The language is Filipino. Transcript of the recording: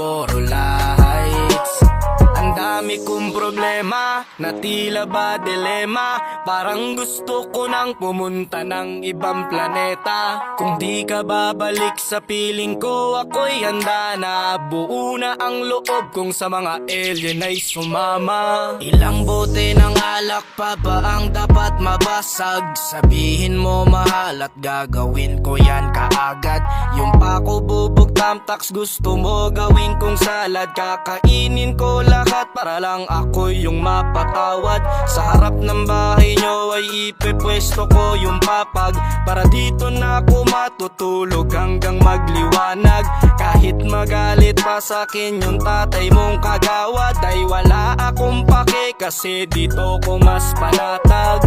Malboro Lights. Ang dami kong problema na tila ba dilema. Parang gusto ko nang pumunta ng ibang planeta. Kung di ka babalik sa piling ko, ako'y handa na. Buo na ang loob kung sa mga alien ay sumama. Ilang bote ng alak pa ba ang dapat mabasag? Sabihin mo mahal at gagawin ko yan kaagad. Yung pako bubog tamtax gusto mo gawin kong salad. Kakainin ko lahat para lang ako yung mapatawad. Sa harap ng bahay nyo ay ipepwesto ko yung papag. Para dito na ako matutulog hanggang magliwanag. Kahit magalit pa sa'kin yung tatay mong kagawad, ay wala akong pake kasi dito ko mas panatag.